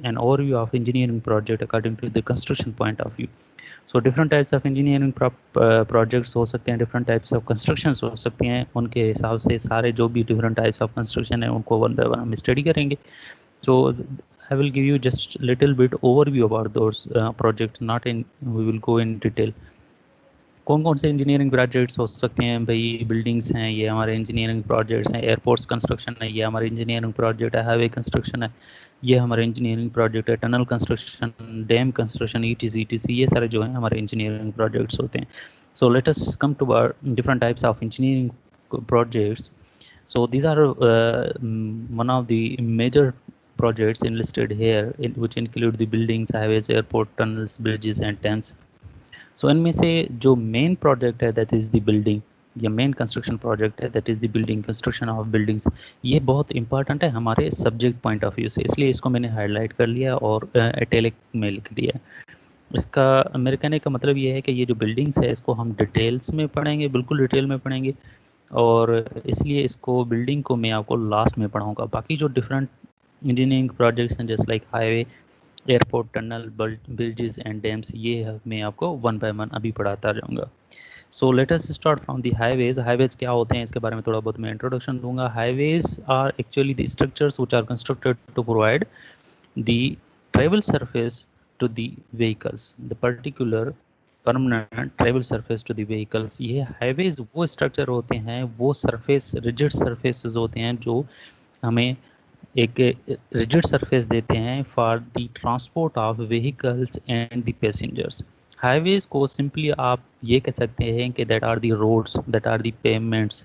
an overview of engineering project according to the construction point of view. So different types of engineering projects हो सकते हैं, different types of constructions हो सकती हैं, उनके हिसाब से सारे जो भी डिफरेंट टाइप्स ऑफ कंस्ट्रक्शन है उनको वन बाय वन हम स्टडी करेंगे. So I will give you just little bit overview about those projects, not in we will go in detail. कौन कौन से इंजीनियरिंग प्रोजेक्ट्स हो सकते हैं भाई? बिल्डिंग्स हैं, ये हमारे इंजीनियरिंग प्रोजेक्ट्स हैं. एयरपोर्ट्स कंस्ट्रक्शन है, ये हमारे इंजीनियरिंग प्रोजेक्ट है. हाईवे कंस्ट्रक्शन है, ये हमारे इंजीनियरिंग प्रोजेक्ट है. Tunnel construction, dam construction, ETC, ये सारे जो हैं हमारे इंजीनियरिंग प्रोजेक्ट्स होते हैं. So let us come to different types of engineering projects. So these are one of the major projects enlisted here, which include the buildings, highways, airport, tunnels, bridges, and dams. सो इनमें से जो main project है that is the building, या main construction project है that is the building, construction of buildings. ये बहुत important है हमारे सब्जेक्ट पॉइंट ऑफ व्यू से, इसलिए इसको मैंने हाईलाइट कर लिया और इटैलिक में लिख दिया. इसका मेरे कहने का मतलब ये है कि ये जो बिल्डिंग्स है इसको हम डिटेल्स में पढ़ेंगे, बिल्कुल डिटेल में पढ़ेंगे, और इसलिए इसको बिल्डिंग को मैं आपको लास्ट में पढ़ाऊँगा. बाकी जो डिफरेंट इंजीनियरिंग प्रोजेक्ट्स हैं जैसे like highway, airport, tunnel, bridges and dams, ये मैं आपको वन बाय वन अभी पढ़ाता जाऊँगा. सो let us start from the highways. Highways क्या होते हैं इसके बारे में थोड़ा बहुत मैं इंट्रोडक्शन दूंगा. Highways are actually the structures which are constructed to provide the travel surface to the vehicles, the particular permanent travel surface to the vehicles. ये हाईवेज वो स्ट्रक्चर होते हैं, वो सरफेस, रिजिड सरफेसेस होते हैं जो हमें एक रिजिड सरफेस देते हैं for the transport of vehicles and the passengers. Highways को सिंपली आप ये कह सकते हैं कि that are the roads, that are the pavements.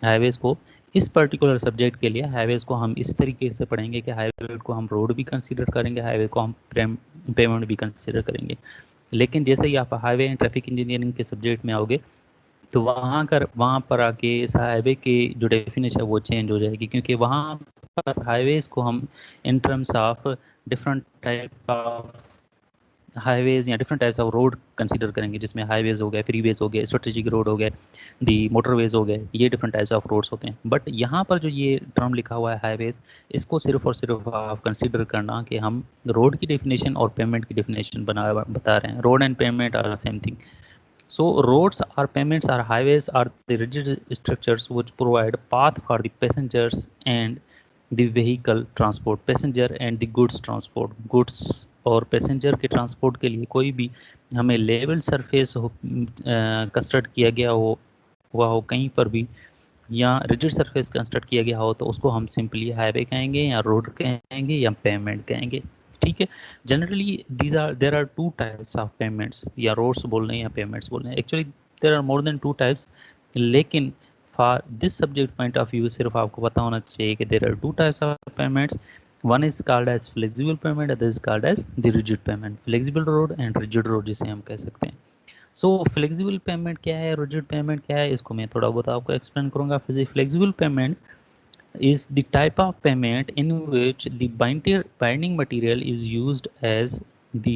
Highways को इस पर्टिकुलर सब्जेक्ट के लिए हाईवेज को हम इस तरीके से पढ़ेंगे कि हाईवे को हम रोड भी कंसीडर करेंगे, हाईवे को हम पेमेंट भी कंसीडर करेंगे. लेकिन जैसे ही आप हाईवे एंड ट्रैफिक इंजीनियरिंग के सब्जेक्ट में आओगे तो वहाँ पर आके इस हाईवे की जो डेफिनेशन है वो चेंज हो जाएगी, क्योंकि वहाँ पर हाईवेज को हम in terms of different type of highways या different types of road consider करेंगे, जिसमें हाईवेज हो गए, फ्रीवेज हो गए, स्ट्रेटेजिक रोड हो गए, दी मोटरवेज हो गए, ये डिफरेंट टाइप्स ऑफ रोड्स होते हैं. बट यहाँ पर जो ये टर्म लिखा हुआ है हाईवेज, इसको सिर्फ और सिर्फ आप कंसीडर करना कि हम रोड की डेफिनेशन और पेमेंट की डेफिनेशन बता रहे हैं. Road and pavement are same thing. So roads or pavements or highways are the rigid structures which provide path for the passengers and the vehicle transport, passenger and the goods transport. goods और passenger के transport के लिए कोई भी हमें level surface हो construct किया गया हो हुआ हो कहीं पर भी, या रिजिड सरफेस कंस्ट्रक्ट किया गया हो, तो उसको हम सिंपली हाईवे कहेंगे या रोड कहेंगे या पेमेंट कहेंगे. ठीक है. Generally these are there are two types of pavements, या रोड्स बोल रहे हैं या पेमेंट्स बोल रहे हैं. Actually there are more than two types, लेकिन for this subject point of view सिर्फ आपको पता होना चाहिए कि there are two types of pavements. One is called as flexible pavement, other is called as the rigid pavement. Flexible road and rigid road जिसे हम कह सकते हैं. सो फ्लेक्सिबल पेमेंट क्या है, रिजिड पेमेंट क्या है, इसको मैं थोड़ा बहुत आपको एक्सप्लेन करूंगा. Flexible pavement is the type of payment in which the binding material is used as the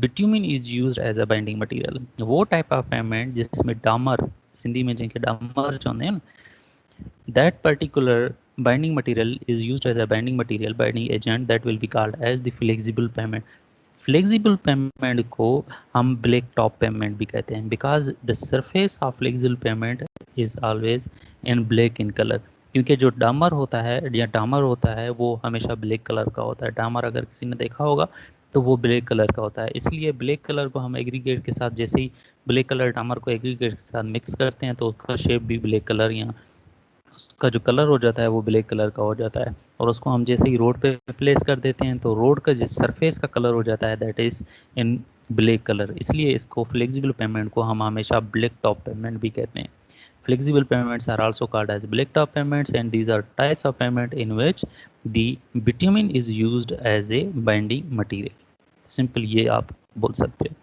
bitumen is used as a binding material. वो टाइप ऑफ पेमेंट जिसमें डामर, सिंधी में जिनके डामर चवंदा आहिनि, that particular binding material is used as a binding agent, that will be called as the flexible payment. Flexible pavement को हम ब्लैक टॉप पेमेंट भी कहते हैं, because the surface of flexible payment is always in black in colour. क्योंकि जो डामर होता है या डामर होता है वो हमेशा ब्लैक कलर का होता है. डामर अगर किसी ने देखा होगा तो वो ब्लैक कलर का होता है, इसलिए ब्लैक कलर को हम एग्रीगेट के साथ, जैसे ही ब्लैक कलर डामर को एग्रीगेट के साथ मिक्स करते हैं तो उसका शेप भी ब्लैक कलर, या उसका जो कलर हो जाता है वो ब्लैक कलर का हो जाता है. और उसको हम जैसे ही रोड पे प्लेस कर देते हैं तो रोड का जिस सरफेस का कलर हो जाता है that is in black colour. इसलिए इसको फ्लेक्सिबल पेमेंट को हम हमेशा ब्लैक टॉप पेमेंट भी कहते हैं. Flexible pavements are also called as black top pavements, and these are types of pavement in which the bitumen is used as a binding material. Simple ये आप बोल सकते हो.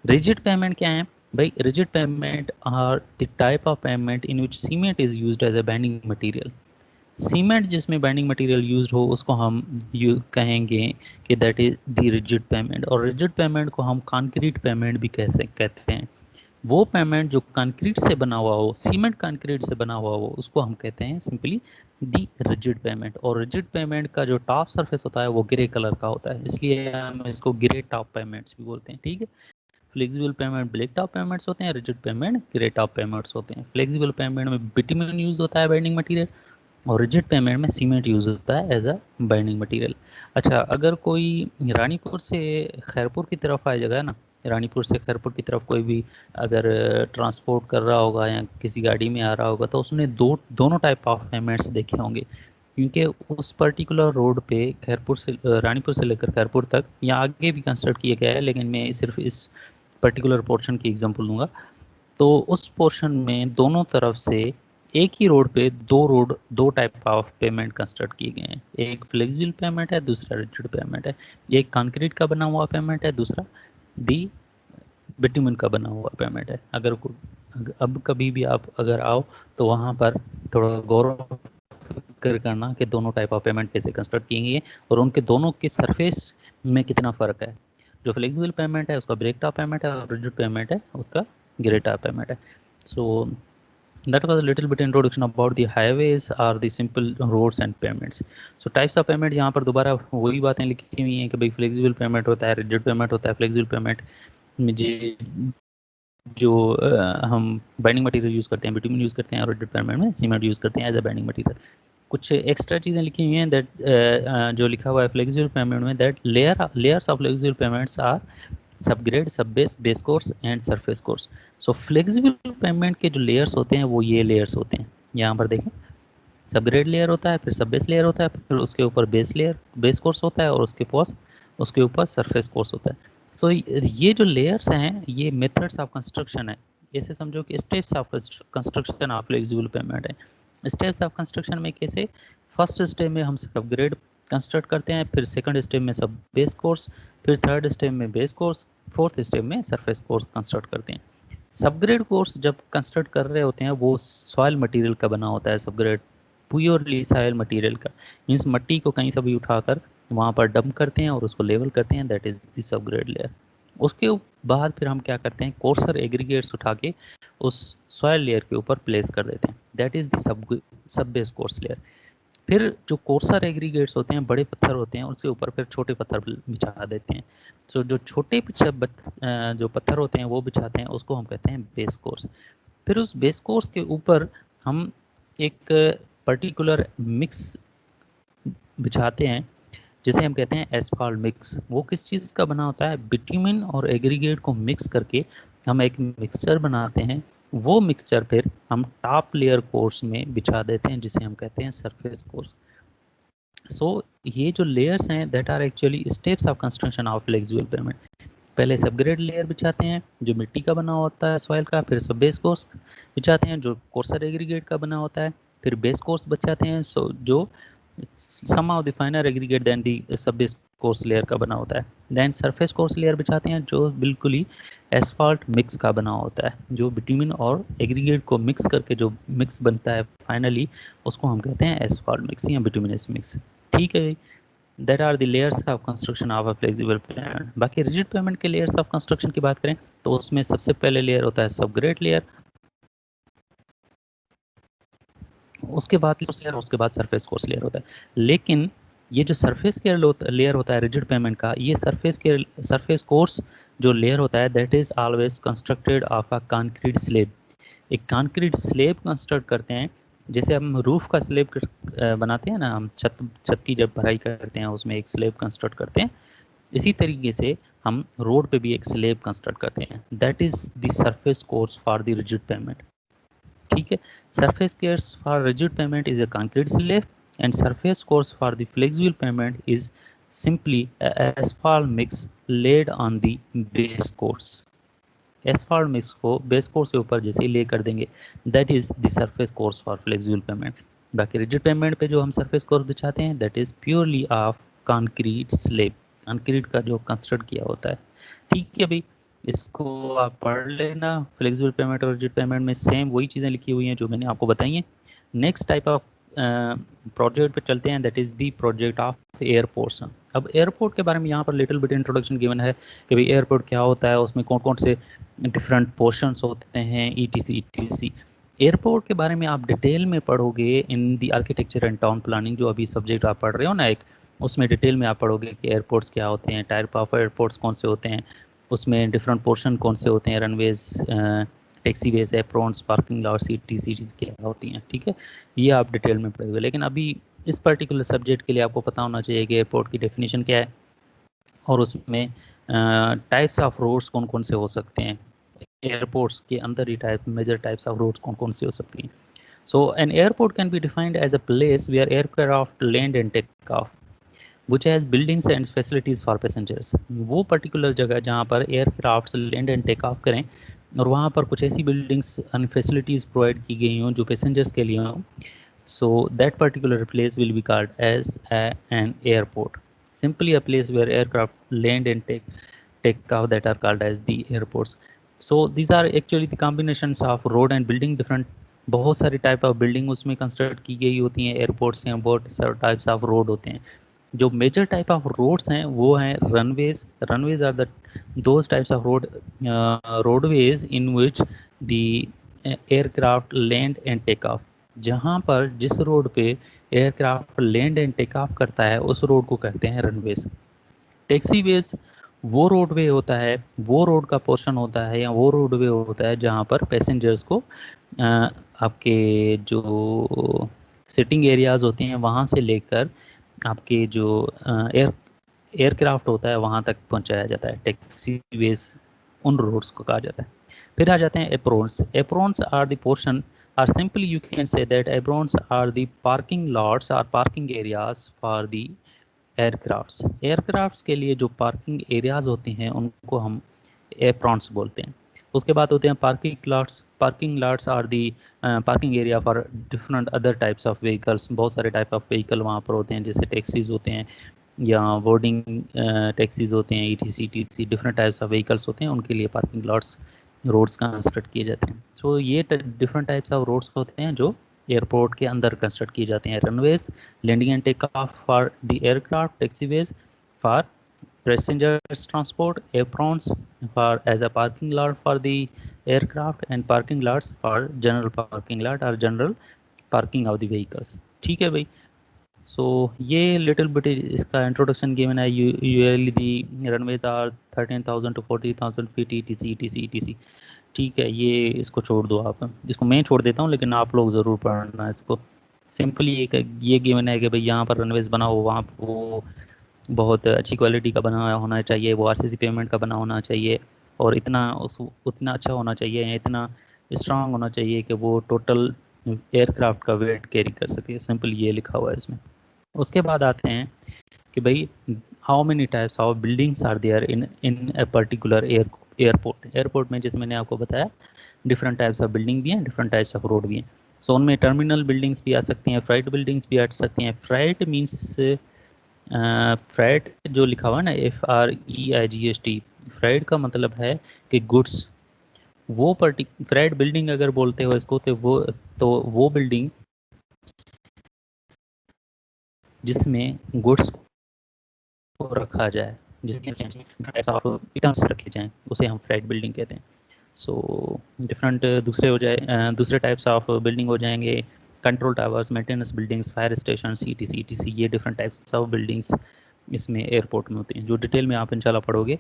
रिजिड पेमेंट क्या है भाई? Rigid pavement are the type of pavement in which cement is used as a binding material. Cement जिसमें binding material use हो उसको हम कहेंगे कि that is the rigid pavement. और रिजिड पेमेंट को हम कंक्रीट पेमेंट भी कहते हैं. वो पेमेंट जो कंक्रीट से बना हुआ हो, सीमेंट कंक्रीट से बना हुआ हो, उसको हम कहते हैं सिंपली दी रिजिड पेमेंट, और रिजिड पेमेंट का जो टॉप सरफेस होता है वो ग्रे कलर का होता है, इसलिए हम इसको ग्रे टॉप पेमेंट्स भी बोलते हैं। ठीक है, flexible payment black top payments होते हैं, rigid payment grey top payments होते हैं। फ्लेक्सिबल पेमेंट में बिटुमेन यूज होता है बाइंडिंग मटेरियल, और रिजिड पेमेंट में सीमेंट यूज होता है एज अ बाइंडिंग मटेरियल। अच्छा, अगर कोई रानीपुर से खैरपुर की तरफ आ जाएगा ना, रानीपुर से खैरपुर की तरफ कोई भी अगर ट्रांसपोर्ट कर रहा होगा या किसी गाड़ी में आ रहा होगा, तो उसने दोनों टाइप ऑफ पेमेंट्स देखे होंगे, क्योंकि उस पर्टिकुलर रोड पे खैरपुर से रानीपुर से लेकर खैरपुर तक या आगे भी कंस्ट्रक्ट किया गया है, लेकिन मैं सिर्फ इस पर्टिकुलर पोर्शन की एग्जांपल दूंगा। तो उस पोर्शन में दोनों तरफ से एक ही रोड पे दो टाइप ऑफ पेमेंट कंस्ट्रक्ट किए गए हैं। एक फ्लेक्सिबल पेमेंट है, दूसरा रिजिड पेमेंट है। एक कंक्रीट का बना हुआ पेमेंट है, दूसरा दी बिटुमेन का बना हुआ पेमेंट है। अब कभी भी आप अगर आओ तो वहाँ पर थोड़ा गौर करना कि दोनों टाइप ऑफ पेमेंट कैसे कंस्ट्रक्ट किए गए और उनके दोनों के सरफेस में कितना फ़र्क है। जो फ्लेक्सिबल पेमेंट है उसका ब्रेक टॉप पेमेंट है, और रिजिड पेमेंट है उसका ग्रे टॉप पेमेंट है। सो that was a little bit introduction about the highways or the simple roads and payments. So types of payment यहाँ पर दोबारा वही बातें लिखी हुई हैं कि भाई फ्लेक्सिबल पेमेंट होता है, रिजिड पेमेंट होता है। फ्लेक्सिबल पेमेंट में जो हम बाइंडिंग मटेरियल यूज़ करते हैं, बिटुमेन यूज़ करते हैं, और रिजिड पेमेंट में सीमेंट यूज़ करते हैं एज अ बाइंडिंग मटेरियल। कुछ एक्स्ट्रा चीज़ें लिखी हुई हैं दैट जो लिखा हुआ है फ्लेक्सिबल पेमेंट में, that layers of flexible pavements are subgrade, sub base, base course and surface course. So flexible pavement के जो लेयर्स होते हैं वो ये लेयर्स होते हैं, यहाँ पर देखें। सबग्रेड लेयर होता है, फिर सब बेस लेयर होता है, फिर उसके ऊपर बेस लेयर, बेस कोर्स होता है, और उसके ऊपर सरफेस कोर्स होता है। सो ये जो लेयर्स हैं ये मेथड्स ऑफ कंस्ट्रक्शन है। ऐसे समझो कि steps of construction of flexible payment है। स्टेप्स ऑफ कंस्ट्रक्शन में कैसे, फर्स्ट स्टेप में हम सबग्रेड कंस्ट्रक्ट करते हैं, फिर सेकंड स्टेप में सब बेस कोर्स, फिर थर्ड स्टेप में बेस कोर्स, फोर्थ स्टेप में सरफेस कोर्स कंस्ट्रक्ट करते हैं। सबग्रेड कोर्स जब कंस्ट्रक्ट कर रहे होते हैं वो सॉइल मटेरियल का बना होता है। सबग्रेड प्योरली सॉइल मटेरियल का, मीन्स मिट्टी को कहीं से भी उठाकर वहाँ पर डंप करते हैं और उसको लेवल करते हैं, that is the subgrade layer. उसके बाद फिर हम क्या करते हैं, कोर्सर एग्रीगेट्स उठा के उस सॉइल लेयर के ऊपर प्लेस कर देते हैं, that is the sub base course layer. फिर जो कोर्सर एग्रीगेट्स होते हैं, बड़े पत्थर होते हैं, उसके ऊपर फिर छोटे पत्थर बिछा देते हैं। तो जो छोटे जो पत्थर होते हैं वो बिछाते हैं, उसको हम कहते हैं बेस कोर्स। फिर उस बेस कोर्स के ऊपर हम एक पर्टिकुलर मिक्स बिछाते हैं जिसे हम कहते हैं एस्फाल्ट मिक्स। वो किस चीज़ का बना होता है, बिट्यूमिन और एग्रीगेट को मिक्स करके हम एक मिक्सचर बनाते हैं। वो मिक्सचर फिर हम टॉप लेयर कोर्स में बिछा देते हैं जिसे हम कहते हैं सरफेस कोर्स। सो ये जो लेयर्स हैं that are actually steps of construction of flexible pavement. पहले सबग्रेड लेयर बिछाते हैं जो मिट्टी का बना होता है सॉइल का, फिर सब बेस कोर्स बिछाते हैं जो कोर्सर एग्रीगेट का बना होता है, फिर बेस कोर्स बिछाते हैं जो some of the finer aggregate then the sub base course layer का बना होता है। देन सरफेस कोर्स लेयर बिछाते हैं जो बिल्कुल ही एसफॉल्ट मिक्स का बना होता है, जो बिटुमेन और एग्रीगेट को मिक्स करके जो मिक्स बनता है फाइनली, उसको हम कहते हैं एसफॉल्ट मिक्स या बिटुमिनस मिक्स। ठीक है, that are the layers of construction of a flexible pavement. बाकी रिजिड पेमेंट के लेयर्स ऑफ कंस्ट्रक्शन की बात करें तो उसमें सबसे पहले लेयर होता है सबग्रेड लेयर, उसके बाद लेयर, उसके बाद सरफेस कोर्स लेयर होता है। लेकिन ये जो सरफेस के लेयर होता है रिजिड पेमेंट का, ये सरफेस कोर्स जो लेयर होता है that is always constructed of a concrete slab. एक कंक्रीट स्लेब कंस्ट्रक्ट करते हैं, जैसे हम रूफ का स्लेब बनाते हैं ना, हम छत की जब भराई करते हैं उसमें एक स्लेब कंस्ट्रक्ट करते हैं, इसी तरीके से हम रोड पे भी एक स्लेब कंस्ट्रक्ट करते हैं, that is the surface course for the rigid payment. ठीक है, surface course for rigid payment is a concrete slab, and surface course for the flexible pavement is simply a asphalt mix laid on the base course। Asphalt mix को base course के ऊपर जैसे ही ले कर देंगे, that is the surface course for flexible pavement. बाकी rigid payment पे जो हम सरफेस कोर्स बिछाते हैं that is purely of concrete slab, concrete का जो कंस्ट्रक्ट किया होता है। ठीक है भाई, इसको आप पढ़ लेना। फ्लेक्सिबल पेमेंट और रिजिड पेमेंट में सेम वही चीज़ें लिखी हुई हैं जो मैंने आपको बताई हैं। नेक्स्ट टाइप ऑफ प्रोजेक्ट पे चलते हैं, that is the project of airports. अब एयरपोर्ट के बारे में यहाँ पर लिटिल बिट इंट्रोडक्शन गिवन है कि भाई एयरपोर्ट क्या होता है, उसमें कौन कौन से डिफरेंट पोर्शंस होते हैं, ईटीसी ईटीसी। एयरपोर्ट के बारे में आप डिटेल में पढ़ोगे in the architecture and town planning, जो अभी सब्जेक्ट आप पढ़ रहे हो ना एक, उसमें डिटेल में आप पढ़ोगे कि एयरपोर्ट्स क्या होते हैं, टाइप ऑफ एयरपोर्ट्स कौन से होते हैं, उसमें डिफरेंट पोर्शन कौन से होते हैं, runways, taxiways, aprons, parking lot, cities क्या होती हैं, ठीक है। ये आप डिटेल में पढ़ोगे, लेकिन अभी इस पर्टिकुलर सब्जेक्ट के लिए आपको पता होना चाहिए कि एयरपोर्ट की डेफिनेशन क्या है, और उसमें टाइप्स ऑफ रोड्स कौन कौन से हो सकते हैं, एयरपोर्ट्स के अंदर ही type major types of roads कौन कौन से हो सकती हैं। So an airport can be defined as a place where aircraft land and take off, which has buildings and facilities for passengers। वो पर्टिकुलर जगह जहाँ पर aircraft land and take off करें और वहाँ पर कुछ ऐसी बिल्डिंग्स एंड फैसिलिटीज़ प्रोवाइड की गई हों जो पैसेंजर्स के लिए हों, so that particular place will be called as an airport। Simply a place where aircraft land and take off that are called as the airports। So these are actually the combinations of road and building, different बहुत सारी type of building उसमें construct की गई होती हैं airports हैं, बहुत सारे टाइप्स ऑफ रोड होते हैं। जो मेजर टाइप ऑफ रोड्स हैं वो हैं runways. Runways are the those types of roadways in which the aircraft land and take off. जहाँ पर जिस रोड पे aircraft land and take off करता है उस रोड को कहते हैं रनवेज। टैक्सीवेज वो रोडवे होता है, वो रोड का पोर्शन होता है या वो रोडवे होता है जहाँ पर पैसेंजर्स को आपके जो सिटिंग एरियाज होते हैं वहाँ से लेकर आपके जो एयरक्राफ्ट होता है वहाँ तक पहुँचाया जाता है। टैक्सीवेज उन रोड्स को कहा जाता है। फिर आ जाते हैं aprons. Aprons are the portion are simply you can say that aprons are the parking lots are parking areas for the aircrafts. Aircrafts के लिए जो पार्किंग एरियाज होते हैं उनको हम एप्रॉन्स बोलते हैं। उसके बाद होते हैं parking lots. Parking lots are the parking area for different other types of vehicles. बहुत सारे टाइप ऑफ व्हीकल वहाँ पर होते हैं, जैसे टैक्सीज होते हैं या बोर्डिंग टैक्सीज होते हैं, etc different types of vehicles होते हैं, उनके लिए पार्किंग लॉट्स रोड्स कंस्ट्रक्ट किए जाते हैं। सो ये डिफरेंट टाइप्स ऑफ रोड्स होते हैं जो एयरपोर्ट के अंदर कंस्ट्रक्ट किए जाते हैं। Runways, landing and take off for the aircraft, taxiways for passengers transport, aprons for as a parking lot for the aircraft, and parking lots for general parking lot or general parking of the vehicles। ठीक है भाई। सो ये little bit इसका introduction given है। Usually the runways are 13,000 to 40,000 फीट, E T C. ठीक है, ये इसको छोड़ दो आप, इसको मैं छोड़ देता हूँ, लेकिन आप लोग ज़रूर पढ़ना इसको। सिंपली एक ये गिवन है कि भाई यहाँ पर रनवेज बना हो, वहाँ वो बहुत अच्छी क्वालिटी का बना होना चाहिए, वो आरसीसी पेमेंट का बना होना चाहिए, और इतना उतना अच्छा होना चाहिए, इतना स्ट्रांग होना चाहिए कि वो टोटल एयरक्राफ्ट का वेट कैरी कर सके। सिंपल ये लिखा हुआ है इसमें। उसके बाद आते हैं कि भाई how many types of buildings are there in in a particular airport. Airport में जैसे मैंने आपको बताया डिफरेंट टाइप्स ऑफ बिल्डिंग भी हैं, डिफरेंट टाइप्स ऑफ रोड भी हैं। सो उनमें टर्मिनल बिल्डिंग्स भी आ सकती हैं, फ्राइट बिल्डिंग्स भी आ सकती हैं। फ्राइट मीन्स फ्राइट जो लिखा हुआ है ना, FREIGST, फ्राइट का मतलब है कि गुड्स। वो फ्राइट बिल्डिंग अगर बोलते हो इसको, तो वो बिल्डिंग जिसमें गुड्स को रखा जाए, जिसमें टाइप्स ऑफ आइटम्स रखे जाएं, उसे हम फ्राइट बिल्डिंग कहते हैं। सो डिफरेंट दूसरे हो जाए दूसरे टाइप्स ऑफ बिल्डिंग हो जाएंगे control towers, maintenance buildings, fire station, ETC। ये डिफरेंट टाइप्स ऑफ बिल्डिंग्स इसमें एयरपोर्ट में होते हैं, जो डिटेल में आप इंशाल्लाह पढ़ोगे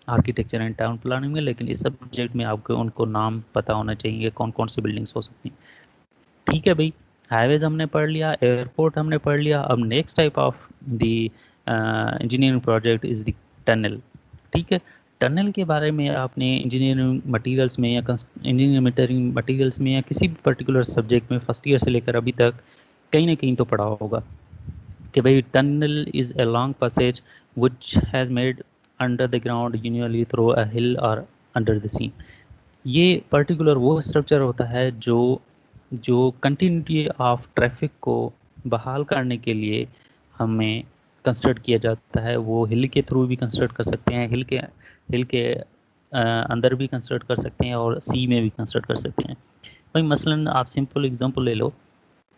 आर्किटेक्चर एंड टाउन प्लानिंग में। लेकिन इस सब्जेक्ट में आपको उनको नाम पता होना चाहिए कौन कौन सी बिल्डिंग्स हो सकती हैं। ठीक है भाई, हाईवेज हमने पढ़ लिया, एयरपोर्ट हमने पढ़ लिया। अब next type of the engineering project is the tunnel. ठीक है, टनल के बारे में आपने इंजीनियरिंग मटेरियल्स में या इंजीनियरिंग मटेरियल्स में या किसी भी पर्टिकुलर सब्जेक्ट में फर्स्ट ईयर से लेकर अभी तक कहीं ना कहीं तो पढ़ा होगा कि भाई tunnel is a long passage which has made under the ground usually through a hill और अंडर द सी। ये पर्टिकुलर वो स्ट्रक्चर होता है जो जो कंटिन्यूटी ऑफ ट्रैफिक को बहाल करने के लिए हमें कंस्ट्रक्ट किया जाता है। वो हिल के थ्रू भी कंस्ट्रक्ट कर सकते हैं, हिल के अंदर भी कंस्ट्रक्ट कर सकते हैं, और सी में भी कंस्ट्रक्ट कर सकते हैं। भाई मसलन आप सिंपल एग्जांपल ले लो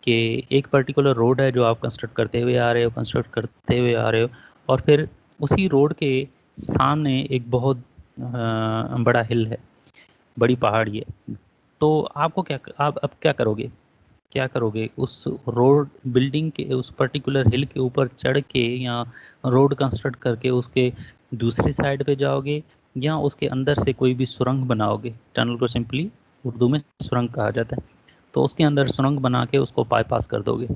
कि एक पर्टिकुलर रोड है जो आप कंस्ट्रक्ट करते हुए आ रहे हो, और फिर उसी रोड के सामने एक बहुत बड़ा हिल है, बड़ी पहाड़ी है। तो आपको आप अब क्या करोगे, उस रोड बिल्डिंग के उस पर्टिकुलर हिल के ऊपर चढ़ के या रोड कंस्ट्रक्ट करके उसके दूसरी साइड पे जाओगे, या उसके अंदर से कोई भी सुरंग बनाओगे। टनल को सिंपली उर्दू में सुरंग कहा जाता है। तो उसके अंदर सुरंग बना के उसको बाईपास कर दोगे,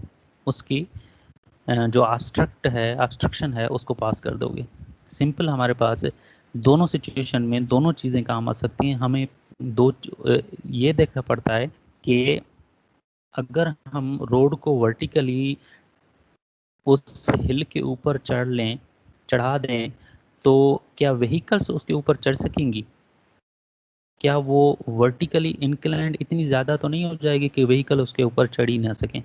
उसकी जो abstract है abstraction है उसको पास कर दोगे। सिंपल हमारे पास दोनों सिचुएशन में दोनों चीज़ें काम आ सकती हैं। हमें ये देखना पड़ता है कि अगर हम रोड को वर्टिकली उस हिल के ऊपर चढ़ा दें, तो क्या व्हीकल्स उसके ऊपर चढ़ सकेंगी? क्या वो वर्टिकली इंक्लाइंड इतनी ज़्यादा तो नहीं हो जाएगी कि व्हीकल उसके ऊपर चढ़ ही ना सकें?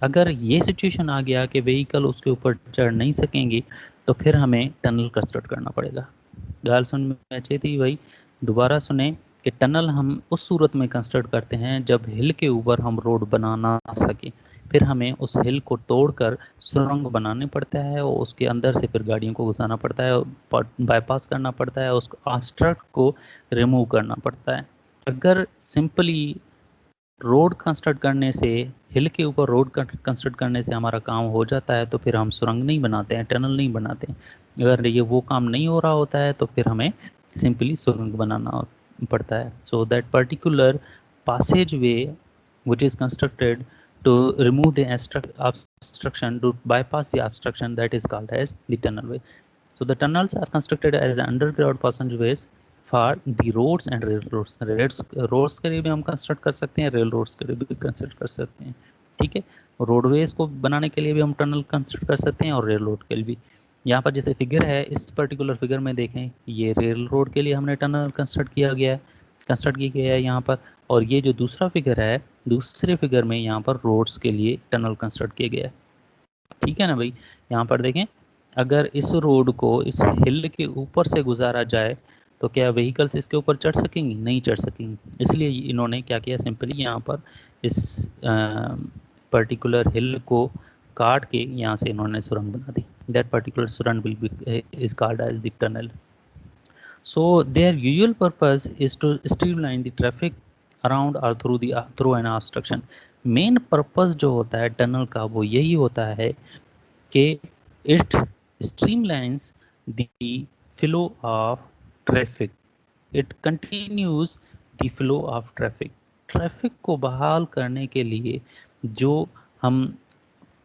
अगर ये सिचुएशन आ गया कि व्हीकल उसके ऊपर चढ़ नहीं सकेंगी, तो फिर हमें टनल कंस्ट्रक्ट करना पड़ेगा। गाल सुन में अच्छी थी भाई, दोबारा सुने कि टनल हम उस सूरत में कंस्ट्रक्ट करते हैं जब हिल के ऊपर हम रोड बना ना सके। फिर हमें उस हिल को तोड़कर सुरंग बनाने पड़ता है और उसके अंदर से फिर गाड़ियों को घुसाना पड़ता है, बाईपास करना पड़ता है, उस ऑब्स्ट्रक्ट को रिमूव करना पड़ता है। अगर सिंपली रोड कंस्ट्रक्ट करने से, हिल के ऊपर रोड कंस्ट्रक्ट करने से हमारा काम हो जाता है, तो फिर हम सुरंग नहीं बनाते हैं, टनल नहीं बनाते हैं। अगर ये वो काम नहीं हो रहा होता है तो फिर हमें सिंपली सुरंग बनाना पड़ता है। So that particular passage way which is constructed to remove the obstruction, to bypass the obstruction, that is called as the tunnel way. So the tunnels are constructed as underground passageways for the roads and railroads. Roads के लिए भी हम construct कर सकते हैं, rail roads के लिए भी कंस्ट्रक्ट कर सकते हैं। ठीक है, रोडवेज को बनाने के लिए भी हम टनल कंस्ट्रक्ट कर सकते हैं और रेल रोड के लिए भी। यहाँ पर जैसे फिगर है, इस पर्टिकुलर फिगर में देखें, ये रेल रोड के लिए हमने टनल कंस्ट्रक्ट किया गया है यहाँ पर। और ये जो दूसरा फिगर है, दूसरे फिगर में यहाँ पर रोड्स के लिए टनल कंस्ट्रक्ट किया गया है। ठीक है ना भाई, यहाँ पर देखें, अगर इस रोड को इस हिल के ऊपर से गुजारा जाए तो क्या व्हीकल्स इसके ऊपर चढ़ सकेंगी? नहीं चढ़ सकेंगी। इसलिए इन्होंने क्या किया, सिंपली यहाँ पर इस पर्टिकुलर हिल को काट के यहाँ से इन्होंने सुरंग बना दी। दैट पर्टिकुलर सुरंग will be is called as the tunnel. So their usual purpose is to streamline the traffic around or through an obstruction. Main purpose जो होता है टनल का वो यही होता है कि it streamlines the flow of traffic. It continues the flow of traffic. Traffic को बहाल करने के लिए जो हम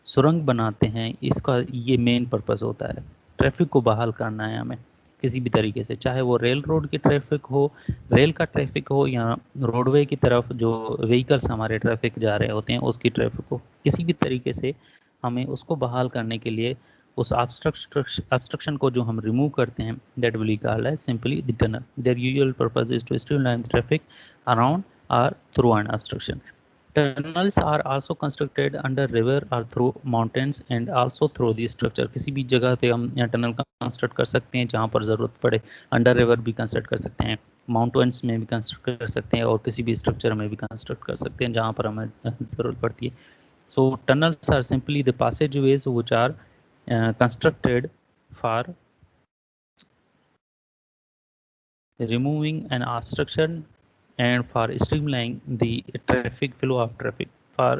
सुरंग बनाते हैं, इसका ये मेन पर्पस होता है। ट्रैफिक को बहाल करना है हमें किसी भी तरीके से, चाहे वो रेल रोड की ट्रैफिक हो, रेल का ट्रैफिक हो, या रोडवे की तरफ जो व्हीकल्स हमारे ट्रैफिक जा रहे होते हैं उसकी ट्रैफिक हो, किसी भी तरीके से हमें उसको बहाल करने के लिए उस ऑब्स्ट्रक्शन को जो हम रिमूव करते हैं, that will be called as simply the tunnel. Their usual purpose is to streamline the traffic around और through an obstruction. Tunnels are also constructed under river or through mountains and also through the structure. किसी भी जगह पे हम यहाँ tunnel construct कर सकते हैं जहाँ पर ज़रूरत पड़े। अंडर रिवर भी कंस्ट्रक्ट कर सकते हैं, माउंटेन्स में भी कंस्ट्रक्ट कर सकते हैं, और किसी भी स्ट्रक्चर में भी कंस्ट्रक्ट कर सकते हैं जहाँ पर हमें ज़रूरत पड़ती है। So tunnels are simply the passageways which are constructed for removing an obstruction and for streamlining the traffic flow of traffic, for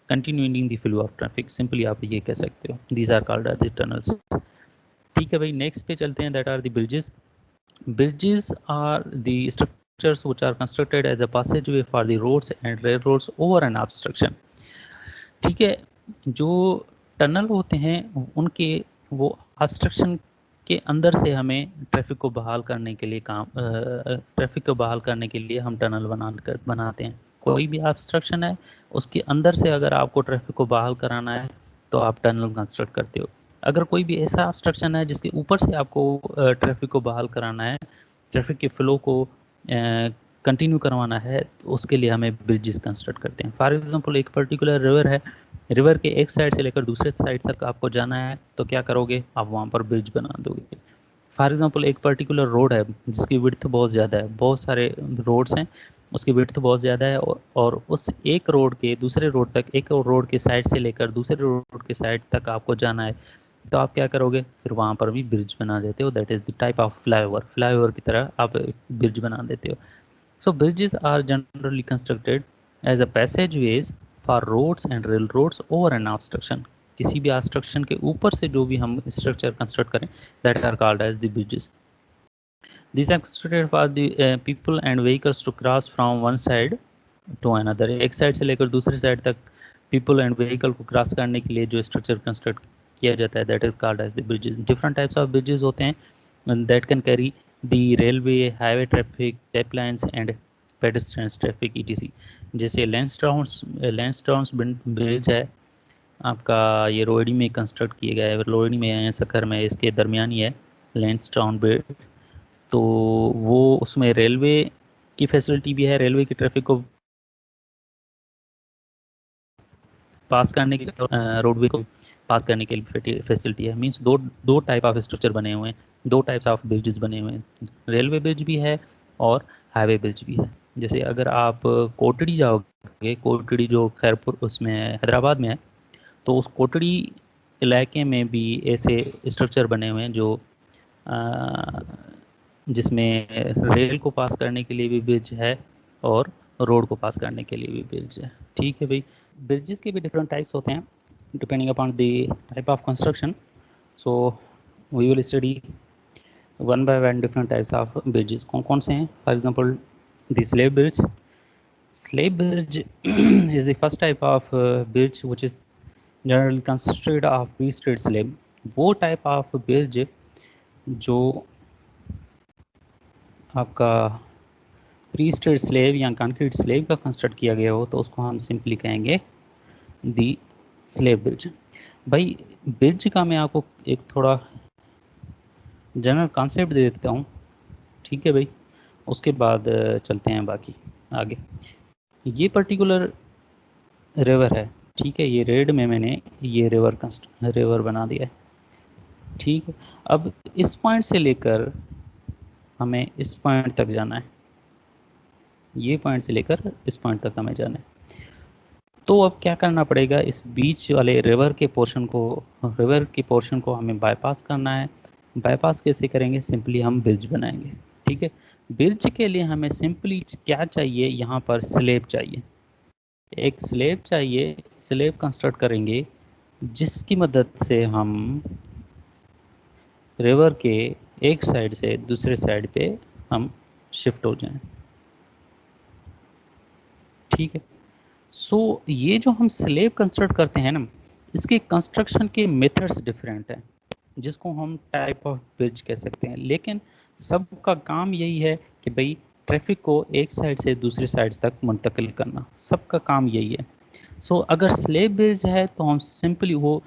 continuing the flow of traffic, simply आप ये कह सकते हो। these are called as the tunnels। ठीक है भाई, next पे चलते हैं, that are the bridges। bridges are the structures which are constructed as a passageway for the roads and railroads over an obstruction। ठीक है, जो टनल होते हैं उनके वो ऑब्स्ट्रक्शन के अंदर से हमें ट्रैफिक को बहाल करने के लिए ट्रैफिक को बहाल करने के लिए हम टनल बनाते हैं। कोई भी ऑब्स्ट्रक्शन है उसके अंदर से अगर आपको ट्रैफिक को बहाल कराना है तो आप टनल कंस्ट्रक्ट करते हो। अगर कोई भी ऐसा ऑब्स्ट्रक्शन है जिसके ऊपर से आपको ट्रैफिक को बहाल कराना है, ट्रैफिक के फ्लो को कंटिन्यू करवाना है, तो उसके लिए हमें ब्रिजेस कंस्ट्रक्ट करते हैं। फॉर एग्जांपल, एक पर्टिकुलर रिवर है, रिवर के एक साइड से लेकर दूसरे साइड तक आपको जाना है, तो क्या करोगे, आप वहाँ पर ब्रिज बना दोगे। फॉर एग्जांपल, एक पर्टिकुलर रोड है जिसकी विड्थ बहुत ज़्यादा है, बहुत सारे रोड्स हैं, उसकी विड्थ बहुत ज़्यादा है, और उस एक रोड के दूसरे रोड तक, एक और रोड के साइड से लेकर दूसरे रोड के साइड तक आपको जाना है, तो आप क्या करोगे, फिर वहाँ पर भी ब्रिज बना देते हो। That is the type of flyover. Flyover की तरह आप एक ब्रिज बना देते हो। So bridges are generally constructed as a passageways for roads and railroads over an obstruction. किसी भी obstruction के ऊपर से जो भी हम structure construct करें, that are called as the bridges. These are constructed for the people and vehicles to cross from one side to another. एक साइड से लेकर दूसरी साइड तक people and vehicle को क्रॉस करने के लिए जो स्ट्रक्चर कंस्ट्रक्ट किया जाता है, that is called as the bridges. Different types of bridges होते हैं that can carry the railway, highway traffic, pipelines and pedestrians traffic etc. जैसे लैंसडाउन्स ब्रिज है आपका, ये रोहिणी में कंस्ट्रक्ट किया गया है, रोहिणी में है, सखर में, इसके दरमियान ही है लैंसडाउन ब्रिज. तो वो उसमें रेलवे की फैसिलिटी भी है, रेलवे की ट्रैफिक को पास करने की, रोडवे को पास करने के लिए फैसिलिटी है. मींस दो दो टाइप ऑफ स्ट्रक्चर बने हुए हैं, दो टाइप्स ऑफ ब्रिजेस बने हुए हैं, रेलवे ब्रिज भी है और हाईवे ब्रिज भी है. जैसे अगर आप कोटड़ी जाओगे, कोटड़ी जो खैरपुर उसमें हैदराबाद में है, तो उस कोटड़ी इलाके में भी ऐसे स्ट्रक्चर बने हुए हैं जो जिसमें रेल को पास करने के लिए भी ब्रिज है और रोड को पास करने के लिए भी ब्रिज है. ठीक है भाई. ब्रिजेस के भी डिफरेंट टाइप्स होते हैं depending upon the type of construction. So we will study one by one different types of bridges. कौन कौन से हैं? For example the slab bridge. Slab bridge is the first type of bridge which is generally constructed of pre-stressed slab. वो type of bridge जो आपका pre-stressed slab या concrete slab का construct किया गया हो, तो उसको हम सिंपली कहेंगे दी स्लेब ब्रिज. भाई ब्रिज का मैं आपको एक थोड़ा जनरल कॉन्सेप्ट दे देता हूँ. ठीक है भाई, उसके बाद चलते हैं बाकी आगे. ये पर्टिकुलर रिवर है, ठीक है, ये रेड में मैंने ये रिवर बना दिया है. ठीक है, अब इस पॉइंट से लेकर हमें इस पॉइंट तक जाना है, ये पॉइंट से लेकर इस पॉइंट तक हमें जाना है. तो अब क्या करना पड़ेगा, इस बीच वाले रिवर के पोर्शन को हमें बाईपास करना है. बाईपास कैसे करेंगे? सिंपली हम ब्रिज बनाएंगे. ठीक है, ब्रिज के लिए हमें सिंपली क्या चाहिए, यहाँ पर स्लेब चाहिए, एक स्लेब चाहिए. स्लेब कंस्ट्रक्ट करेंगे जिसकी मदद से हम रिवर के एक साइड से दूसरे साइड पे हम शिफ्ट हो जाएं. ठीक है. सो ये जो हम स्लेब कंस्ट्रक्ट करते हैं ना, इसके कंस्ट्रक्शन के मेथड्स डिफरेंट हैं, जिसको हम टाइप ऑफ ब्रिज कह सकते हैं, लेकिन सबका काम यही है कि भाई ट्रैफिक को एक साइड से दूसरी साइड तक मुंतकिल करना, सबका काम यही है. सो अगर स्लेब ब्रिज है तो हम सिंपली वो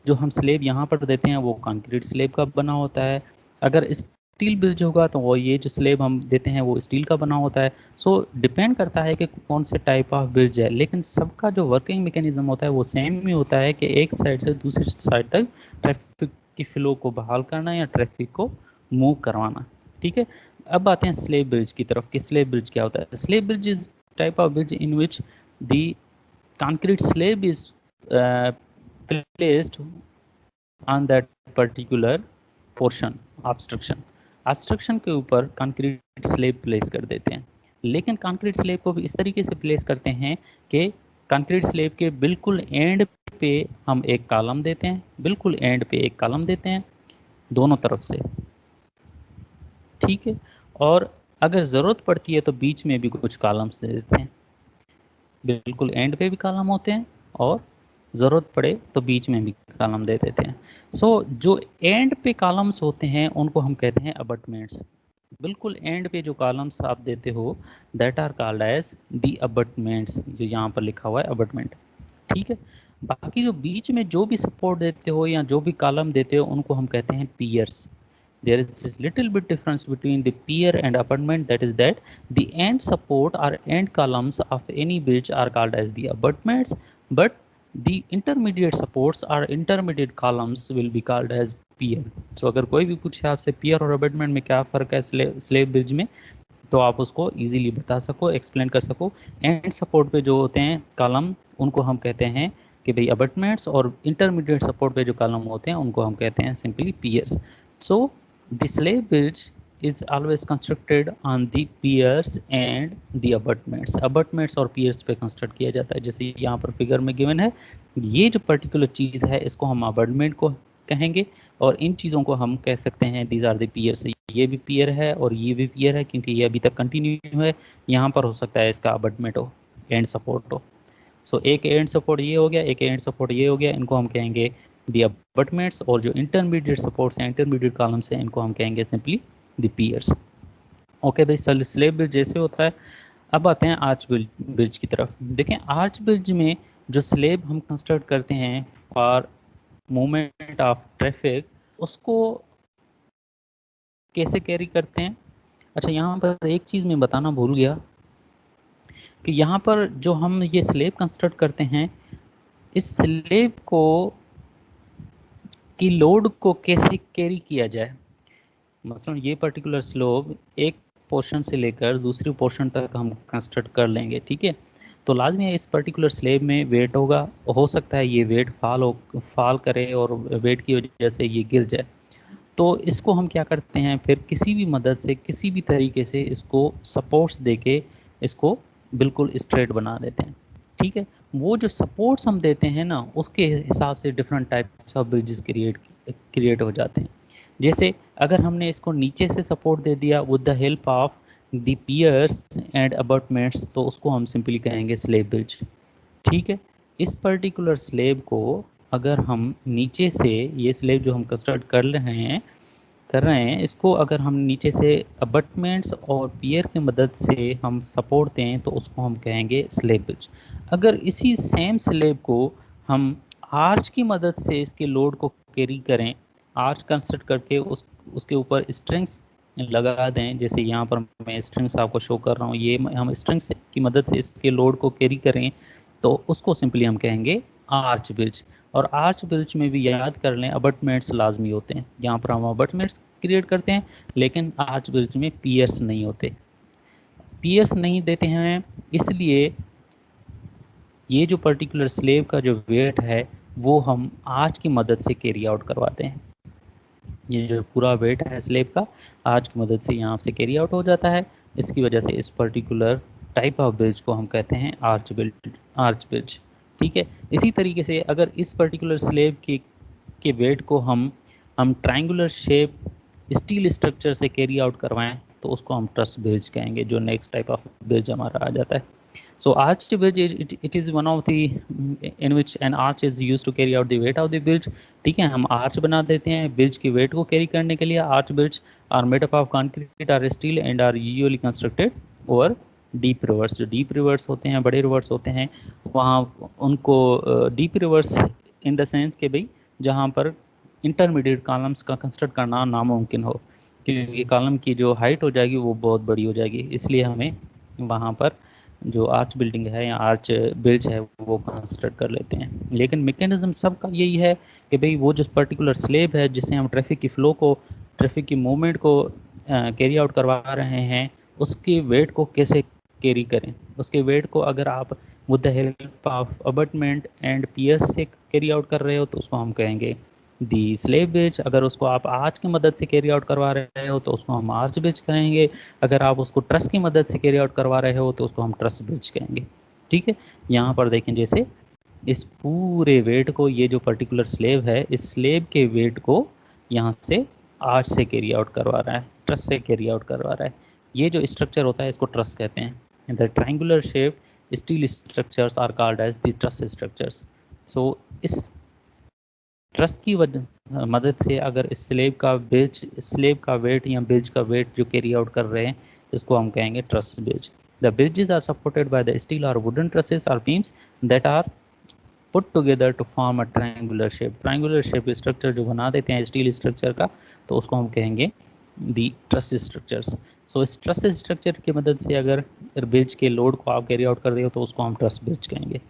जो हम स्लेब यहाँ पर देते हैं वो कंक्रीट स्लेब का बना होता है. अगर स्टील ब्रिज होगा तो वो ये जो स्लेब हम देते हैं वो स्टील का बना होता है. सो डिपेंड करता है कि कौन से टाइप ऑफ ब्रिज है, लेकिन सबका जो वर्किंग मैकेनिज्म होता है वो सेम ही होता है कि एक साइड से दूसरी साइड तक ट्रैफिक की फ्लो को बहाल करना या ट्रैफिक को मूव करवाना. ठीक है, अब आते हैं स्लेब ब्रिज की तरफ कि स्लेब ब्रिज क्या होता है. Slab bridge is type of bridge in which the concrete slab is placed on that particular portion obstruction के ऊपर कंक्रीट स्लेब प्लेस कर देते हैं. लेकिन कंक्रीट स्लेब को भी इस तरीके से प्लेस करते हैं कि कंक्रीट स्लेब के बिल्कुल एंड पे हम एक कॉलम देते हैं, बिल्कुल एंड पे एक कॉलम देते हैं दोनों तरफ से. ठीक है, और अगर ज़रूरत पड़ती है तो बीच में भी कुछ कॉलम्स दे देते हैं. बिल्कुल एंड पे भी कॉलम होते हैं और ज़रूरत पड़े तो बीच में भी कॉलम दे देते हैं. सो जो एंड पे कॉलम्स होते हैं उनको हम कहते हैं अबटमेंट्स. बिल्कुल एंड पे जो कॉलम्स आप देते हो that are called as the abutments, जो यहाँ पर लिखा हुआ है अबटमेंट. ठीक है, बाकी जो बीच में जो भी सपोर्ट देते हो या जो भी कॉलम देते हो उनको हम कहते हैं piers. There is a little bit difference between the pier and abutment, that is that the end support or end columns of any bridge are called as the abutments, but the intermediate supports or intermediate columns will be called as pier. So अगर कोई भी पूछे आपसे pier और abutment में क्या फ़र्क है स्लेब ब्रिज में, तो आप उसको इजीली बता सको, एक्सप्लेन कर सको. एंड सपोर्ट पे जो होते हैं कॉलम उनको हम कहते हैं कि भाई अबटमेंट्स, और इंटरमीडिएट सपोर्ट पे जो कॉलम होते हैं उनको हम कहते हैं simply piers. So the slab bridge is always constructed on the piers and the abutments. abutments और piers पे कंस्ट्रक्ट किया जाता है। जैसे यहाँ पर फिगर में गिवन है, ये जो पर्टिकुलर चीज़ है इसको हम abutment को कहेंगे, और इन चीज़ों को हम कह सकते हैं these are the piers। ये भी पियर है और ये भी पियर है, क्योंकि ये अभी तक कंटिन्यू है। यहाँ पर हो सकता है इसका abutment हो, एंड सपोर्ट हो। सो एक एंड सपोर्ट ये हो गया, एक एंड सपोर्ट ये हो गया, इनको हम कहेंगे दी अबटमेंट्स। और जो इंटरमीडिएट सपोर्ट्स हैं, इंटरमीडिएट कॉलम्स हैं, इनको हम कहेंगे सिंपली द पियर्स। ओके भाई, स्लेब ब्रिज जैसे होता है। अब आते हैं आर्च ब्रिज की तरफ। देखें, आर्च ब्रिज में जो स्लेब हम कंस्ट्रक्ट करते हैं फॉर मूवमेंट ऑफ ट्रैफिक, उसको कैसे कैरी करते हैं। अच्छा, यहाँ पर एक चीज़ मैं बताना भूल गया कि यहाँ पर जो हम ये स्लेब कंस्ट्रक्ट करते हैं, इस स्लेब को की लोड को कैसे कैरी किया जाए। मसलन ये पर्टिकुलर स्लोब एक पोर्शन से लेकर दूसरी पोर्शन तक हम कंस्ट्रक्ट कर लेंगे, ठीक है। तो लाजमी है इस पर्टिकुलर स्लेब में वेट होगा, हो सकता है ये वेट फॉल करे और वेट की वजह से ये गिर जाए। तो इसको हम क्या करते हैं, फिर किसी भी मदद से, किसी भी तरीके से इसको सपोर्ट्स देके इसको बिल्कुल स्ट्रेट बना देते हैं, ठीक है। वो जो सपोर्ट्स हम देते हैं ना, उसके हिसाब से different types of bridges create हो जाते हैं। जैसे अगर हमने इसको नीचे से सपोर्ट दे दिया with the help of the piers and abutments, तो उसको हम सिंपली कहेंगे स्लेब ब्रिज, ठीक है। इस पर्टिकुलर स्लेब को अगर हम नीचे से, ये स्लेब जो हम कंस्ट्रक्ट कर रहे हैं, इसको अगर हम नीचे से अबटमेंट्स और पियर की मदद से हम सपोर्ट दें, तो उसको हम कहेंगे स्लेब ब्रिज। अगर इसी सेम स्लेब को हम आर्च की मदद से इसके लोड को कैरी करें, आर्च कंस्ट्रक्ट करके उसके ऊपर स्ट्रिंग्स लगा दें, जैसे यहाँ पर मैं स्ट्रिंग्स आपको शो कर रहा हूँ, ये हम स्ट्रिंग्स की मदद से इसके लोड को कैरी करें, तो उसको सिंपली हम कहेंगे आर्च ब्रिज। और आर्च ब्रिज में भी याद कर लें, अबटमेंट्स लाजमी होते हैं। यहाँ पर हम अबटमेंट्स क्रिएट करते हैं, लेकिन आर्च ब्रिज में पियर्स नहीं होते। पियर्स नहीं देते हैं, इसलिए ये जो पर्टिकुलर स्लेब का जो वेट है, वो हम आर्च की मदद से कैरी आउट करवाते हैं। ये जो पूरा वेट है स्लेब का, आर्च की मदद से यहाँ से कैरी आउट हो जाता है। इसकी वजह से इस पर्टिकुलर टाइप ऑफ ब्रिज को हम कहते हैं आर्च ब्रिज, ठीक है। इसी तरीके से अगर इस पर्टिकुलर स्लेब के वेट को हम ट्रायंगुलर शेप स्टील स्ट्रक्चर से कैरी आउट करवाएं, तो उसको हम ट्रस ब्रिज कहेंगे, जो नेक्स्ट टाइप ऑफ ब्रिज हमारा आ जाता है। So arch bridge, it is one of the in which an arch is used to carry out the weight of the bridge, ठीक है। हम आर्च बना देते हैं ब्रिज की वेट को कैरी करने के लिए। Arch bridge are made up of concrete और steel and are usually constructed over deep rivers. जो डीप रिवर्स होते हैं, बड़े रिवर्स होते हैं, वहाँ उनको deep rivers in the sense के भाई जहाँ पर इंटरमीडिएट कॉलम्स का कंस्ट्रक्ट करना नामुमकिन हो, क्योंकि कॉलम की जो हाइट हो जाएगी वो बहुत बड़ी हो जाएगी, इसलिए हमें वहाँ पर जो आर्च बिल्डिंग है या आर्च ब्रिज है वो कंस्ट्रक्ट कर लेते हैं। लेकिन मैकेनिज्म सबका यही है कि भाई वो जो पर्टिकुलर स्लेब है जिससे हम ट्रैफिक की फ़्लो को, ट्रैफिक की मूवमेंट को कैरी आउट करवा रहे हैं, उसके वेट को कैसे कैरी करें। उसके वेट को अगर आप with the help of abutment and piers से कैरी आउट कर रहे हो, तो उसको हम कहेंगे दी स्लेब ब्रिज। अगर उसको आप आर्च की मदद से कैरी आउट करवा रहे हो, तो उसको हम आर्च ब्रिज कहेंगे। अगर आप उसको ट्रस की मदद से कैरी आउट करवा रहे हो, तो उसको हम ट्रस ब्रिज कहेंगे, ठीक है। यहाँ पर देखें, जैसे इस पूरे वेट को, ये जो पर्टिकुलर स्लेब है, इस स्लेब के वेट को यहाँ से आर्च से कैरी आउट करवा रहा है, ट्रस से कैरी आउट करवा रहा है। ये जो स्ट्रक्चर होता है इसको ट्रस कहते हैं। The triangular shape steel structures are called as the truss structures. So इस ट्रस की मदद से अगर इस स्लेब का वेट या ब्रिज का वेट जो कैरी आउट कर रहे हैं, इसको हम कहेंगे truss bridge. The bridges are supported by the steel और वुडन ट्रसेस और beams that are put together to form a triangular shape. Triangular shape structure जो बना देते हैं स्टील स्ट्रक्चर का, तो उसको हम कहेंगे दी ट्रस स्ट्रक्चर्स। सो इस ट्रस स्ट्रक्चर की मदद से अगर ब्रिज के लोड को आप कैरी आउट कर रहे हो, तो उसको हम ट्रस ब्रिज कहेंगे।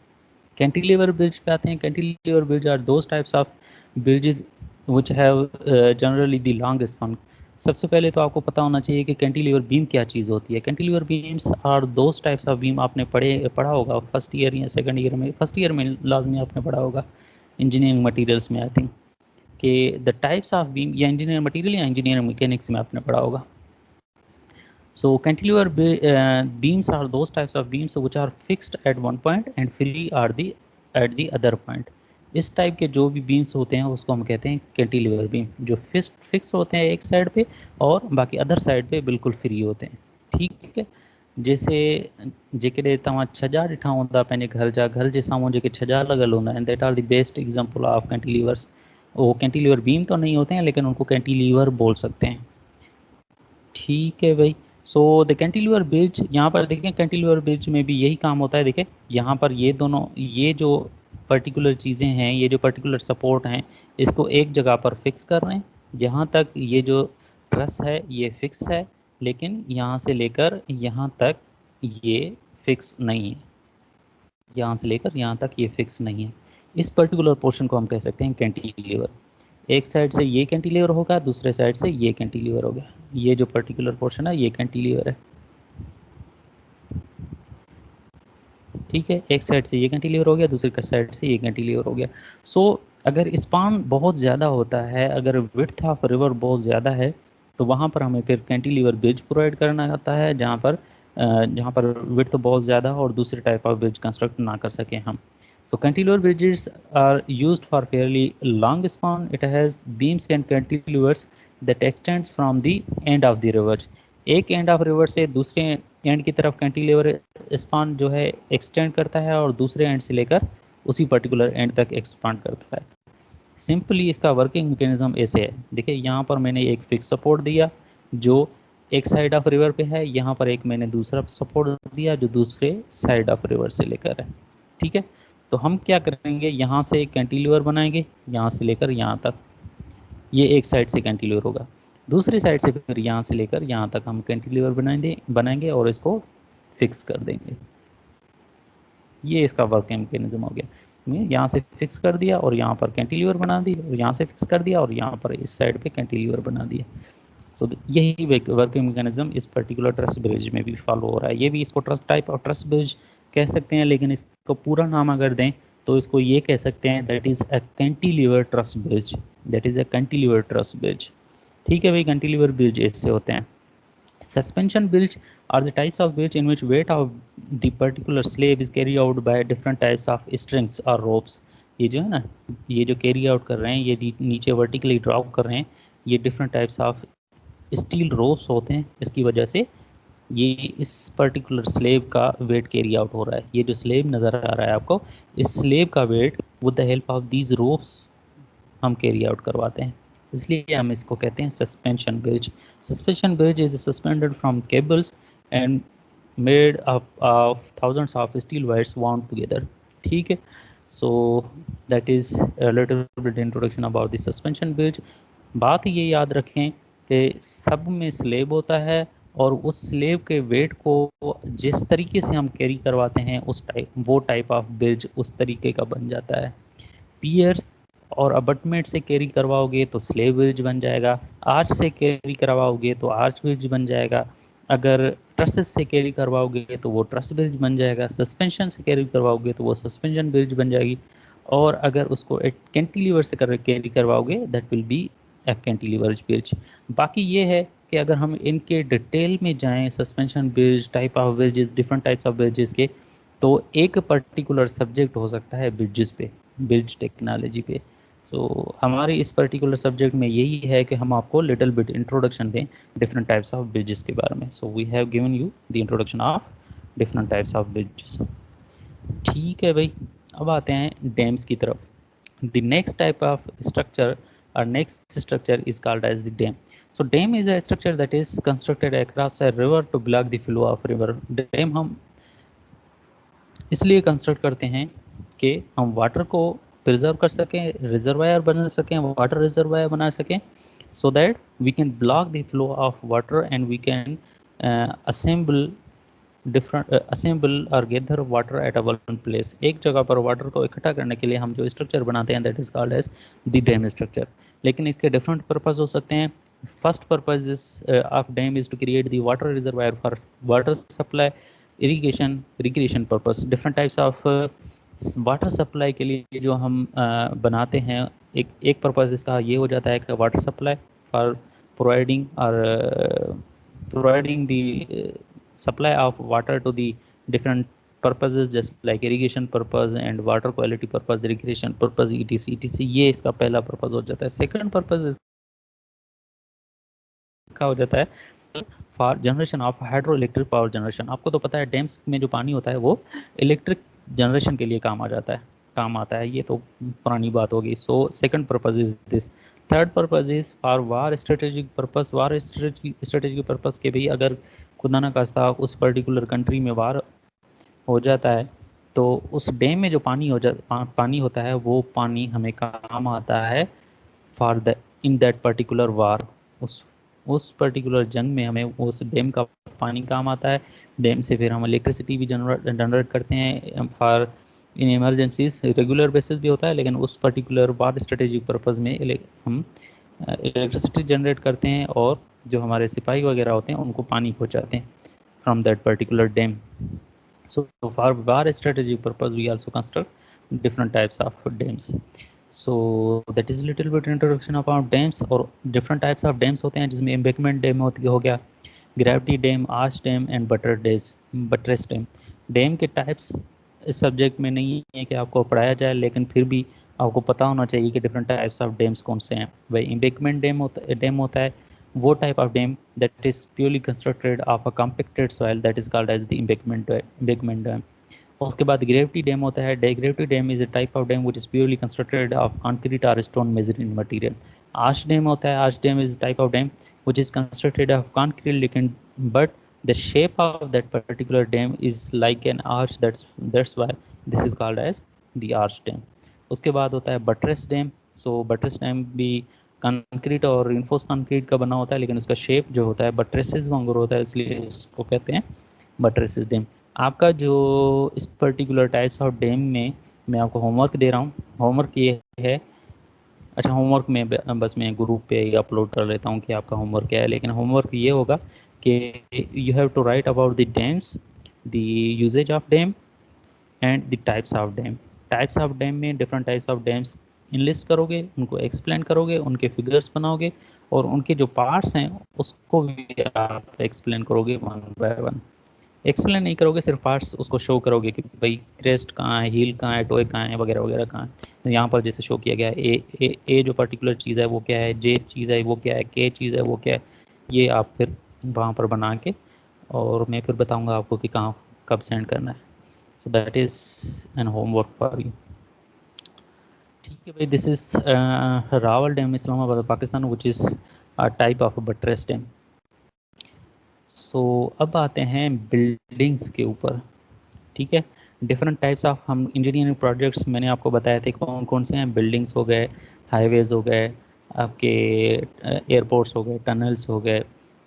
कैंटिलीवर ब्रिज पे आते हैं। Cantilever bridge are those types of bridges which have generally the longest span. सबसे पहले तो आपको पता होना चाहिए कि कैंटिलीवर बीम क्या चीज़ होती है। Cantilever beams are those types of beam, आपने पढ़ा होगा फर्स्ट ईयर या सेकंड ईयर में, फर्स्ट ईयर में लाजमी आपने पढ़ा होगा इंजीनियरिंग मटेरियल्स में, आई थिंक, कि द टाइप्स ऑफ बीम, या इंजीनियरिंग मटेरियल या इंजीनियरिंग मैकेनिक्स में आपने पढ़ा होगा। So cantilever beams are those types of beams which are fixed at one point and free are the at the other point. इस type के जो भी बीम्स होते हैं उसको हम कहते हैं कैंटिलीवर बीम, जो फिक्स होते हैं एक साइड पे और बाकी अदर साइड पे बिल्कुल फ्री होते हैं। ठीक है, जैसे जेकॾहिं तव्हां छजा ॾिठा हूंदा पंहिंजे घर जे साम्हूं जेके छजा लॻल हूंदा आहिनि, that are the best example of cantilevers. वो कैंटिलीवर बीम तो नहीं होते हैं लेकिन उनको कैंटिलीवर बोल सकते हैं। ठीक है भाई। सो द कैंटिलीवर ब्रिज, यहाँ पर देखें कैंटिलीवर ब्रिज में भी यही काम होता है। देखें यहाँ पर ये दोनों, ये जो पर्टिकुलर चीज़ें हैं, ये जो पर्टिकुलर सपोर्ट हैं, इसको एक जगह पर फिक्स कर रहे हैं। यहाँ तक ये जो ट्रस है ये फिक्स है, लेकिन यहाँ से लेकर यहाँ तक ये फिक्स नहीं है। यहाँ से लेकर यहाँ तक ये फिक्स नहीं है। इस पर्टिकुलर पोर्शन को हम कह सकते हैं कैंटिलीवर। एक साइड से ये कैंटिलीवर होगा, दूसरे साइड से ये कैंटिलीवर हो गया। ये जो पर्टिकुलर पोर्शन है ये कैंटिलीवर है। ठीक है, एक साइड से ये कैंटिलीवर हो गया, दूसरी साइड से ये कैंटिलीवर हो गया। सो अगर स्पान बहुत ज़्यादा होता है, अगर विड्थ ऑफ रिवर बहुत ज़्यादा है, तो वहाँ पर हमें फिर कैंटिलीवर ब्रिज प्रोवाइड करना आता है, जहाँ पर विड्थ बहुत ज़्यादा हो और दूसरे टाइप ऑफ ब्रिज कंस्ट्रक्ट ना कर सकें हम। So cantilever bridges are used for fairly long span. It has beams and cantilevers that extends from the end of the river. एक एंड ऑफ रिवर से दूसरे एंड की तरफ कैंटिलीवर स्पान जो है एक्सटेंड करता है और दूसरे एंड से लेकर उसी पर्टिकुलर एंड तक एक्सपांड करता है। सिंपली इसका वर्किंग मैकेनिज्म ऐसे है। देखिए यहाँ पर मैंने एक फिक्स सपोर्ट दिया जो एक साइड ऑफ रिवर पे है, यहाँ पर एक मैंने दूसरा सपोर्ट दिया जो दूसरे साइड ऑफ रिवर से लेकर है। ठीक है, तो हम क्या करेंगे, यहाँ से कैंटिलीवर बनाएंगे, यहाँ से लेकर यहाँ तक, ये एक साइड से कैंटिलीवर होगा। दूसरी साइड से फिर यहाँ से लेकर यहाँ तक हम कैंटिलीवर बनाएंगे और इसको फिक्स कर देंगे। ये इसका वर्किंग मैकेनिज्म हो गया। यहाँ से फिक्स कर दिया और यहाँ पर कैंटिलीवर बना दिया, और यहाँ से फिक्स कर दिया और यहाँ पर इस साइड पे कैंटिलीवर बना दिया। सो यही वर्किंग मैकेनिज्म इस पर्टिकुलर ट्रस ब्रिज में भी फॉलो हो रहा है। ये भी इसको truss type of truss bridge कह सकते हैं, लेकिन इसको पूरा नाम अगर दें तो इसको ये कह सकते हैं that is a cantilever truss bridge, that is a cantilever truss bridge. ठीक है भाई, कैंटिलीवर ब्रिज इससे होते हैं। Suspension bridge are the types of bridge in which weight of the particular slab is carried out by different types of strings or ropes. ये जो है ना, ये जो कैरी आउट कर रहे हैं, ये नीचे वर्टिकली ड्रॉप कर रहे हैं, ये different types of steel ropes होते हैं। इसकी वजह से ये इस पर्टिकुलर स्लेब का वेट कैरी आउट हो रहा है। ये जो स्लेब नज़र आ रहा है आपको, इस स्लेब का weight with the help of these ropes हम कैरी आउट करवाते हैं, इसलिए हम इसको कहते हैं suspension bridge. Suspension bridge is suspended from cables and made up of thousands of steel wires wound together. ठीक है, so that is little bit introduction about the suspension bridge. बात ये याद रखें कि सब में स्लेब होता है और उस स्लेब के वेट को जिस तरीके से हम कैरी करवाते हैं वो टाइप ऑफ ब्रिज उस तरीके का बन जाता है। पियर्स और अबटमेंट से कैरी करवाओगे तो स्लेब ब्रिज बन जाएगा, आर्च से कैरी करवाओगे तो आर्च ब्रिज बन जाएगा, अगर ट्रसेस से कैरी करवाओगे तो वो ट्रस ब्रिज बन जाएगा, सस्पेंशन से कैरी करवाओगे तो वो सस्पेंशन ब्रिज बन जाएगी, और अगर उसको कैंटिलीवर से कैरी करवाओगे that will B A cantilever bridge. बाकी ये है कि अगर हम इनके डिटेल में जाएं, suspension bridge, type of bridges, different types of bridges के, तो एक पर्टिकुलर सब्जेक्ट हो सकता है ब्रिजेस पे, ब्रिज टेक्नोलॉजी पे। सो हमारे इस पर्टिकुलर सब्जेक्ट में यही है कि हम आपको लिटिल बिट इंट्रोडक्शन दें डिफरेंट टाइप्स ऑफ ब्रिजेस के बारे में। So we have given you the introduction of different types of bridges. ठीक है भाई, अब आते हैं डैम्स की तरफ। The next type of structure or next structure is called as the dam. So dam is a structure that is constructed across a river to block the flow of river. Dam हम इसलिए construct करते हैं कि हम water को preserve कर सकें, reservoir बना सकें, वाटर रिजर्वायर बना सकें, so that we can block the flow of water and we can assemble और gather water at a one place. एक जगह पर वाटर को इकट्ठा करने के लिए हम जो स्ट्रक्चर बनाते हैं that is called as the dam structure. लेकिन इसके डिफरेंट पर्पस हो सकते हैं। First purpose of dam is to create the water reservoir for water supply, irrigation, recreation purpose. Different types of water supply के लिए जो हम बनाते हैं, एक पर्पज़ इसका ये हो जाता है कि वाटर सप्लाई फॉर प्रोवाइडिंग और providing the supply of water to the different purposes just like irrigation purpose and water quality purpose, irrigation purpose, etc. ये इसका पहला पर्पज हो जाता है। सेकंड पर्पज इसका हो जाता है for generation of hydro electric power generation. आपको तो पता है डैम्स में जो पानी होता है वो इलेक्ट्रिक जनरेशन के लिए काम आ जाता है, काम आता है, ये तो पुरानी बात होगी। So second purpose is this. Third purpose is for war strategic purpose. War strategic purpose के भी अगर खुदा ना खास्ता उस पर्टिकुलर कंट्री में वार हो जाता है तो उस डैम में जो पानी पानी होता है वो पानी हमें काम आता है for the in that particular war. उस पर्टिकुलर जंग में हमें उस डैम का पानी काम आता है। डैम से फिर हम इलेक्ट्रिसिटी भी जनरेट करते हैं for in emergencies. Regular basis भी होता है लेकिन उस पर्टिकुलर वार स्ट्रेटेजिक पर्पज़ में हम इलेक्ट्रिसिटी जनरेट करते हैं और जो हमारे सिपाही वगैरह होते हैं उनको पानी पहुंचाते हैं from that particular dam. So for war strategic purpose, we also construct different types of dams. So that is little bit introduction about dams। और different types of dams होते हैं जिसमें embankment dam हो गया, gravity dam, arch dam and buttress dam। Dam के types इस subject में नहीं है कि आपको पढ़ाया जाए, लेकिन फिर भी आपको पता होना चाहिए कि डिफरेंट टाइप्स ऑफ डैम्स कौन से हैं। भाई एम्बैंकमेंट डैम होता है वो type of dam that is purely constructed of a compacted soil that is called as the embankment dam। उसके बाद ग्रेविटी डैम होता है। Gravity dam is a type of dam which is purely constructed of concrete और stone masonry material. Arch dam होता है। Arch dam is type of dam which is constructed of concrete लेकिन but the shape of that particular dam is like an arch, that's why this is called as the arch dam। उसके बाद होता है buttress dam. सो buttress dam भी concrete और reinforce concrete का बना होता है लेकिन उसका शेप जो होता है बटरेसेस वांगुर होता है, इसलिए उसको कहते हैं बटरेसेस डैम। आपका जो इस पर्टिकुलर टाइप्स ऑफ डैम में मैं आपको होमवर्क दे रहा हूँ, होमवर्क ये है। अच्छा होमवर्क में बस मैं ग्रुप पे ही अपलोड कर लेता हूँ कि आपका होमवर्क क्या है, लेकिन होमवर्क ये होगा कि you have to write about the dams, the uses of dam and the types of dam. Types of dam में different types of dams enlist करोगे, उनको एक्सप्लेन करोगे, उनके फिगर्स बनाओगे और उनके जो पार्ट्स हैं उसको भी आप एक्सप्लेन करोगे वन बाय वन। एक्सप्लेन नहीं करोगे, सिर्फ पार्ट्स उसको शो करोगे कि भाई क्रेस्ट कहाँ है, हील कहाँ है, टोए कहाँ है, वगैरह वगैरह कहाँ है। तो यहाँ पर जैसे शो किया गया है ए जो पर्टिकुलर चीज़ है वो क्या है, जे चीज़ है वो क्या है, के चीज़ है वो क्या है, ये आप फिर वहाँ पर बना के और मैं फिर बताऊँगा आपको कि कहाँ कब सेंड करना है। So that is an homework for you. ठीक है भाई, this is Rawal dam Islamabad Pakistan which is type of buttress dam. So अब आते हैं बिल्डिंग्स के ऊपर। ठीक है, डिफरेंट टाइप्स ऑफ हम इंजीनियरिंग प्रोजेक्ट्स मैंने आपको बताए थे कौन कौन से हैं। बिल्डिंग्स हो गए, हाईवेज हो गए, आपके एयरपोर्ट्स हो गए, टनल्स हो गए,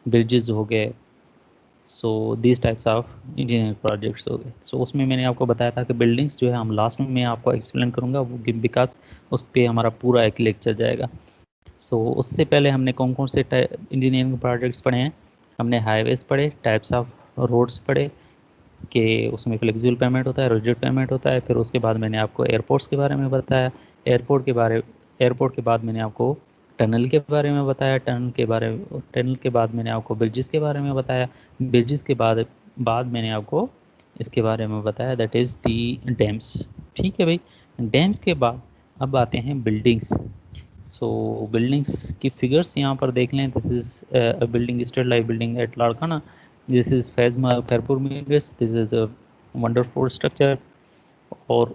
ब्रिजेस हो गए। So this types of engineering projects हो गए। सो उसमें मैंने आपको बताया था कि बिल्डिंग्स जो है हम लास्ट में मैं आपको एक्सप्लेन करूँगा वो बिकॉज उस पर हमारा पूरा एक लेक्चर जाएगा। सो उससे पहले हमने कौन कौन से इंजीनियरिंग प्रोजेक्ट्स पढ़े हैं। हमने हाईवेज पढ़े, टाइप्स ऑफ रोड्स पढ़े कि उसमें फ्लेक्सिबल पेमेंट होता है, रिजिड पेमेंट होता है। फिर उसके बाद मैंने आपको एयरपोर्ट्स के बारे में बताया। एयरपोर्ट के बाद मैंने आपको टनल के बारे में बताया। टनल के बाद मैंने आपको ब्रिजेस के बारे में बताया। ब्रिजेस के बाद मैंने आपको इसके बारे में बताया, दैट इज़ दी डैम्स। ठीक है भाई, डैम्स के बाद अब आते हैं बिल्डिंग्स। सो बिल्डिंग्स की फिगर्स यहाँ पर देख लें। This is building, state life building at Larkana. This is Fezma Kharpur Mills. This is the wonderful structure। और